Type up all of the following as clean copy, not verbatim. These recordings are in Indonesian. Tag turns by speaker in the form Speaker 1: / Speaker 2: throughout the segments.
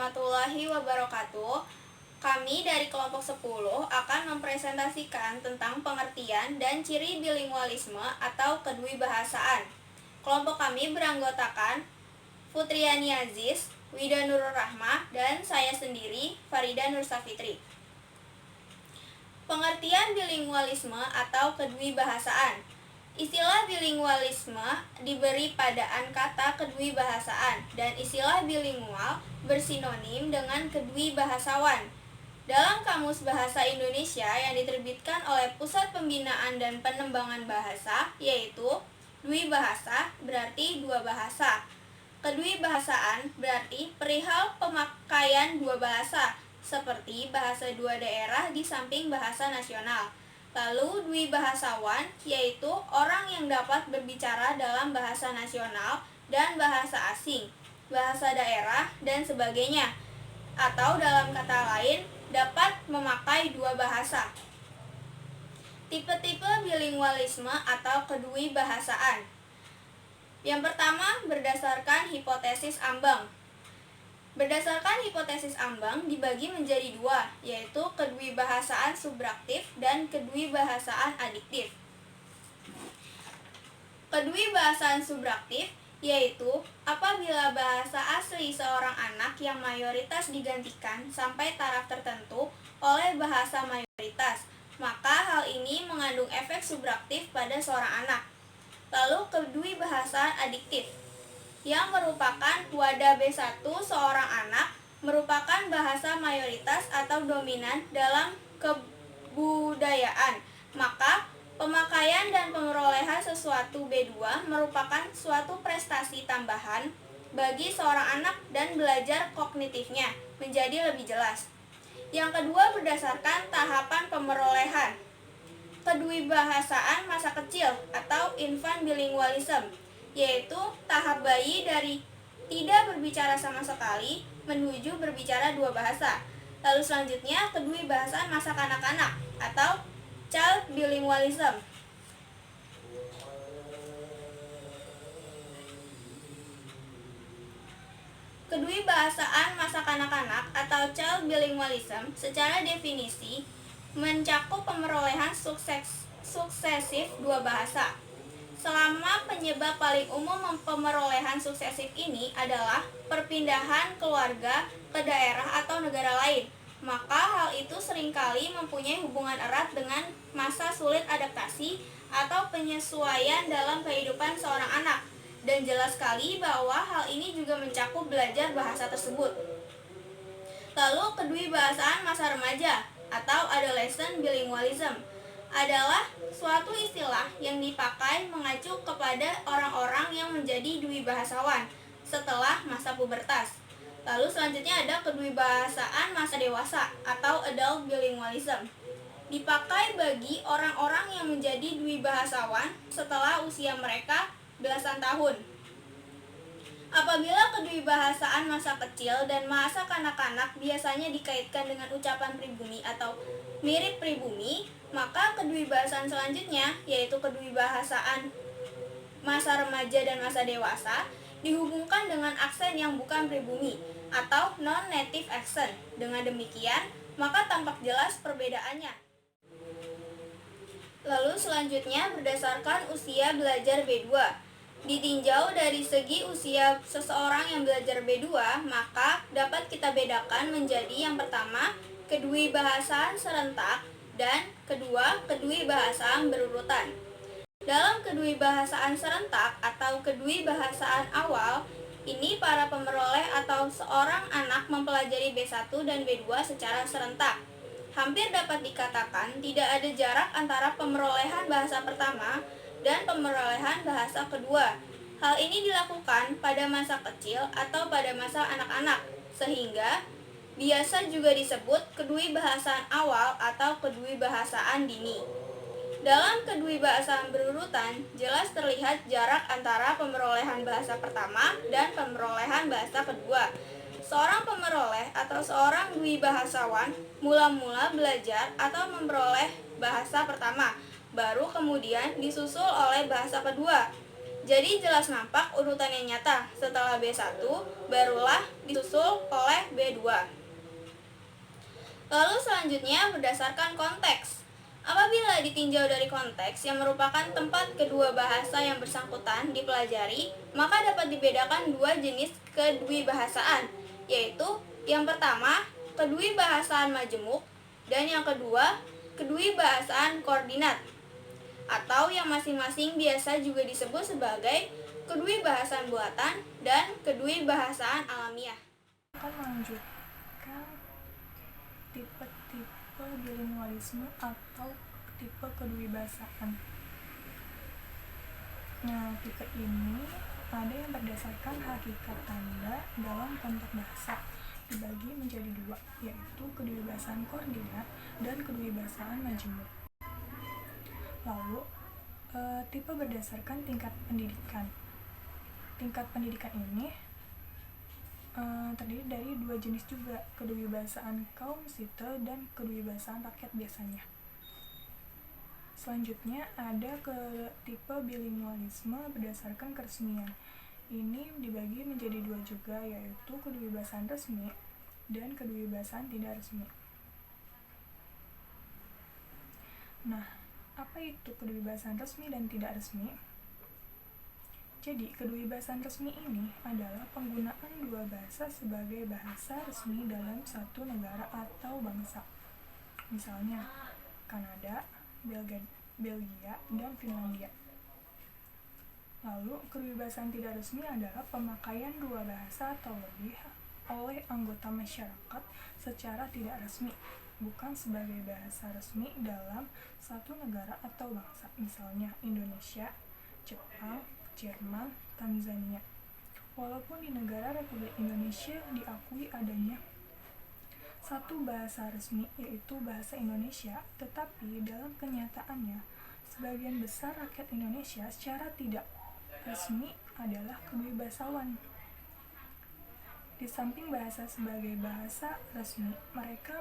Speaker 1: warahmatullahi wabarakatuh. Kami dari kelompok 10 akan mempresentasikan tentang pengertian dan ciri bilingualisme atau kedwibahasaan. Kelompok kami beranggotakan Futriani Aziz, Wida Nurul Rahmah, dan saya sendiri, Farida Nur Safitri. Pengertian bilingualisme atau kedwibahasaan. Istilah bilingualisme diberi padaan kata kedwibahasaan dan istilah bilingual bersinonim dengan kedwibahasawan. Dalam Kamus Bahasa Indonesia yang diterbitkan oleh Pusat Pembinaan dan Pengembangan Bahasa, yaitu dwibahasa berarti dua bahasa. Kedwibahasaan berarti perihal pemakaian dua bahasa, seperti bahasa dua daerah di samping bahasa nasional. Lalu dwibahasawan yaitu orang yang dapat berbicara dalam bahasa nasional dan bahasa asing, bahasa daerah, dan sebagainya. Atau dalam kata lain, dapat memakai dua bahasa. Tipe-tipe bilingualisme atau kedwibahasaan. Yang pertama, berdasarkan hipotesis ambang. Berdasarkan hipotesis ambang dibagi menjadi dua, yaitu kedwibahasaan subtraktif dan kedwibahasaan adiktif. Kedwibahasaan subtraktif yaitu apabila bahasa asli seorang anak yang mayoritas digantikan sampai taraf tertentu oleh bahasa mayoritas, maka hal ini mengandung efek subtraktif pada seorang anak. Lalu kedwibahasaan adiktif yang merupakan wadah B1 seorang anak merupakan bahasa mayoritas atau dominan dalam kebudayaan, maka pemakaian dan pemerolehan sesuatu B2 merupakan suatu prestasi tambahan bagi seorang anak dan belajar kognitifnya menjadi lebih jelas. Yang kedua, berdasarkan tahapan pemerolehan. Kedwibahasaan masa kecil atau infant bilingualism, yaitu tahap bayi dari tidak berbicara sama sekali menuju berbicara dua bahasa. Lalu selanjutnya kedwibahasaan masa kanak-kanak atau child bilingualism. Kedwibahasaan masa kanak-kanak atau child bilingualism secara definisi mencakup pemerolehan suksesif dua bahasa. Selama penyebab paling umum pemerolehan suksesif ini adalah perpindahan keluarga ke daerah atau negara lain, maka hal itu seringkali mempunyai hubungan erat dengan masa sulit adaptasi atau penyesuaian dalam kehidupan seorang anak, dan jelas sekali bahwa hal ini juga mencakup belajar bahasa tersebut. Lalu kedwibahasaan masa remaja atau adolescent bilingualism adalah suatu istilah yang dipakai mengacu kepada orang-orang yang menjadi dwibahasawan setelah masa pubertas. Lalu selanjutnya ada kedwibahasaan masa dewasa atau adult bilingualism. Dipakai bagi orang-orang yang menjadi dwibahasawan setelah usia mereka belasan tahun. Apabila kedwibahasaan masa kecil dan masa kanak-kanak biasanya dikaitkan dengan ucapan pribumi atau mirip pribumi, maka kedwibahasaan selanjutnya, yaitu kedwibahasaan masa remaja dan masa dewasa, dihubungkan dengan aksen yang bukan pribumi atau non-native accent. Dengan demikian, maka tampak jelas perbedaannya. Lalu selanjutnya berdasarkan usia belajar B2. Ditinjau dari segi usia seseorang yang belajar B2, maka dapat kita bedakan menjadi yang pertama, kedwibahasaan serentak, dan kedua, kedwibahasaan berurutan. Dalam kedwibahasaan serentak atau kedwibahasaan awal, ini para pemeroleh atau seorang anak mempelajari B1 dan B2 secara serentak. Hampir dapat dikatakan tidak ada jarak antara pemerolehan bahasa pertama dan pemerolehan bahasa kedua. Hal ini dilakukan pada masa kecil atau pada masa anak-anak, sehingga biasa juga disebut kedwibahasaan awal atau kedwibahasaan dini. Dalam kedwibahasaan berurutan, jelas terlihat jarak antara pemerolehan bahasa pertama dan pemerolehan bahasa kedua. Seorang pemeroleh atau seorang dwibahasawan mula-mula belajar atau memperoleh bahasa pertama, baru kemudian disusul oleh bahasa kedua. Jadi jelas nampak urutan yang nyata. Setelah B1, barulah disusul oleh B2. Lalu selanjutnya berdasarkan konteks. Apabila ditinjau dari konteks yang merupakan tempat kedua bahasa yang bersangkutan dipelajari, maka dapat dibedakan dua jenis kedwibahasaan, yaitu yang pertama, kedwibahasaan majemuk, dan yang kedua, kedwibahasaan koordinat, atau yang masing-masing biasa juga disebut sebagai kedwibahasaan buatan dan kedwibahasaan alamiah.
Speaker 2: Akan melanjutkan tipe-tipe bilingualisme atau tipe kedwibahasaan. Nah, tipe ini ada yang berdasarkan hakikat tanda dalam kontak bahasa, dibagi menjadi dua, yaitu kedwibahasaan koordinat dan kedwibahasaan majemuk. Lalu, tipe berdasarkan tingkat pendidikan. Tingkat pendidikan ini terdiri dari dua jenis juga, kedwibahasaan kaum sipil dan kedwibahasaan rakyat biasanya. Selanjutnya ada ke tipe bilingualisme berdasarkan keresmian. Ini dibagi menjadi dua juga, yaitu kedwibahasaan resmi dan kedwibahasaan tidak resmi. Nah, apa itu kedwibahasaan resmi dan tidak resmi? Jadi, kedwibahasaan resmi ini adalah penggunaan dua bahasa sebagai bahasa resmi dalam satu negara atau bangsa. Misalnya, Kanada, Belgia, dan Finlandia. Lalu, kedwibahasaan tidak resmi adalah pemakaian dua bahasa atau lebih oleh anggota masyarakat secara tidak resmi, bukan sebagai bahasa resmi dalam satu negara atau bangsa. Misalnya, Indonesia, Jepang, Jerman, Tanzania. Walaupun di negara Republik Indonesia diakui adanya satu bahasa resmi, yaitu bahasa Indonesia, tetapi dalam kenyataannya sebagian besar rakyat Indonesia secara tidak resmi adalah kedwibahasaan. Di samping bahasa sebagai bahasa resmi, mereka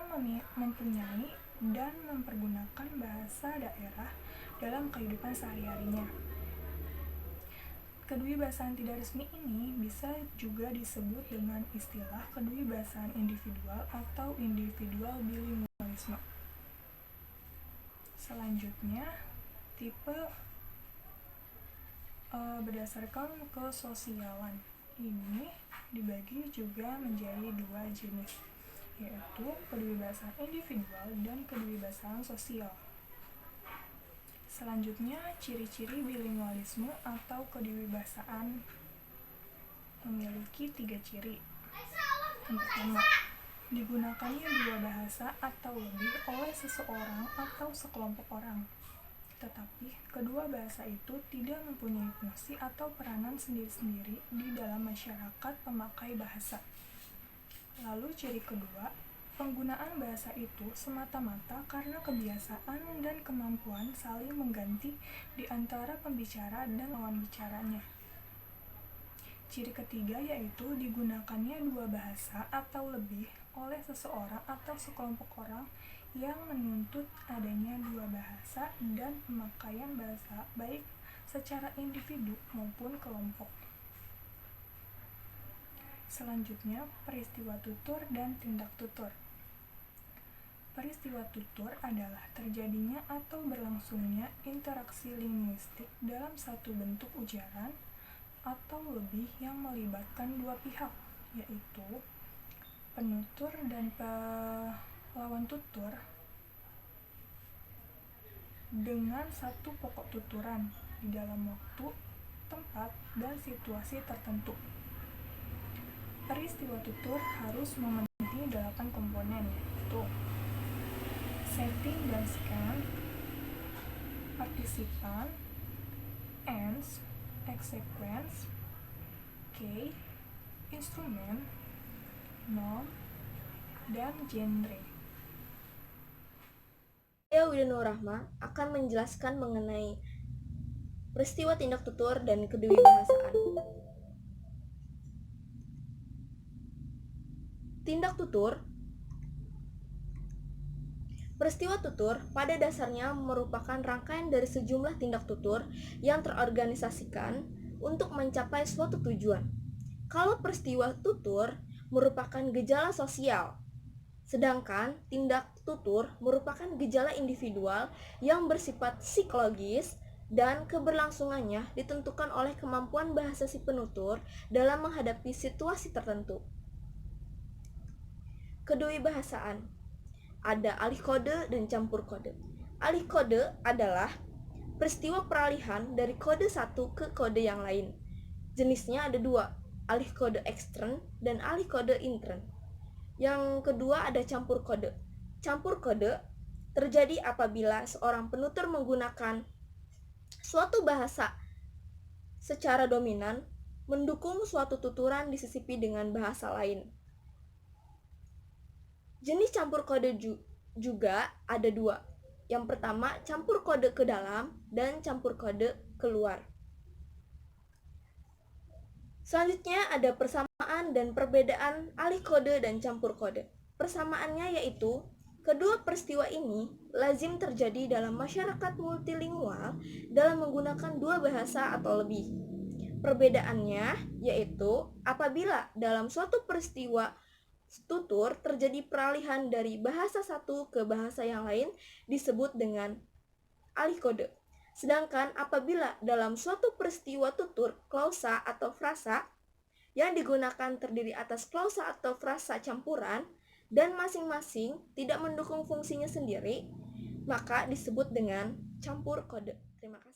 Speaker 2: mempunyai dan mempergunakan bahasa daerah dalam kehidupan sehari-harinya. Kedwibahasaan tidak resmi ini bisa juga disebut dengan istilah kedwibahasaan individual atau individual bilingualisme. Selanjutnya, tipe berdasarkan kesosialan. Ini dibagi juga menjadi dua jenis, yaitu kedwibahasaan individual dan kedwibahasaan sosial. Selanjutnya, ciri-ciri bilingualisme atau kedwibahasaan memiliki 3 ciri. Yang pertama, digunakannya dua bahasa atau lebih oleh seseorang atau sekelompok orang, tetapi kedua bahasa itu tidak mempunyai fungsi atau peranan sendiri-sendiri di dalam masyarakat pemakai bahasa. Lalu ciri kedua, penggunaan bahasa itu semata-mata karena kebiasaan dan kemampuan saling mengganti di antara pembicara dan lawan bicaranya. Ciri ketiga yaitu digunakannya dua bahasa atau lebih oleh seseorang atau sekelompok orang yang menuntut adanya dua bahasa dan pemakaian bahasa baik secara individu maupun kelompok. Selanjutnya, peristiwa tutur dan tindak tutur. Peristiwa tutur adalah terjadinya atau berlangsungnya interaksi linguistik dalam satu bentuk ujaran atau lebih yang melibatkan dua pihak, yaitu penutur dan lawan tutur dengan satu pokok tuturan di dalam waktu, tempat, dan situasi tertentu. Peristiwa tutur harus memenuhi 8 komponen, yaitu setting dan scan, partisipan, ends, exequence, key, instrumen, noun, dan genre.
Speaker 3: Saya Widodo Rahma akan menjelaskan mengenai peristiwa tindak tutur dan kedwibahasaan. Tindak tutur. Peristiwa tutur pada dasarnya merupakan rangkaian dari sejumlah tindak tutur yang terorganisasikan untuk mencapai suatu tujuan. Kalau peristiwa tutur merupakan gejala sosial, sedangkan tindak tutur merupakan gejala individual yang bersifat psikologis dan keberlangsungannya ditentukan oleh kemampuan bahasa si penutur dalam menghadapi situasi tertentu. Kedewibahasaan. Ada alih kode dan campur kode. Alih kode adalah peristiwa peralihan dari kode satu ke kode yang lain. Jenisnya ada dua, alih kode ekstern dan alih kode intern. Yang kedua ada campur kode. Campur kode terjadi apabila seorang penutur menggunakan suatu bahasa secara dominan mendukung suatu tuturan disisipi dengan bahasa lain. Jenis campur kode juga ada dua. Yang pertama, campur kode ke dalam dan campur kode keluar. Selanjutnya ada persamaan dan perbedaan alih kode dan campur kode. Persamaannya yaitu kedua peristiwa ini lazim terjadi dalam masyarakat multilingual dalam menggunakan dua bahasa atau lebih. Perbedaannya yaitu apabila dalam suatu peristiwa tutur terjadi peralihan dari bahasa satu ke bahasa yang lain disebut dengan alih kode. Sedangkan apabila dalam suatu peristiwa tutur klausa atau frasa yang digunakan terdiri atas klausa atau frasa campuran dan masing-masing tidak mendukung fungsinya sendiri, maka disebut dengan campur kode. Terima kasih.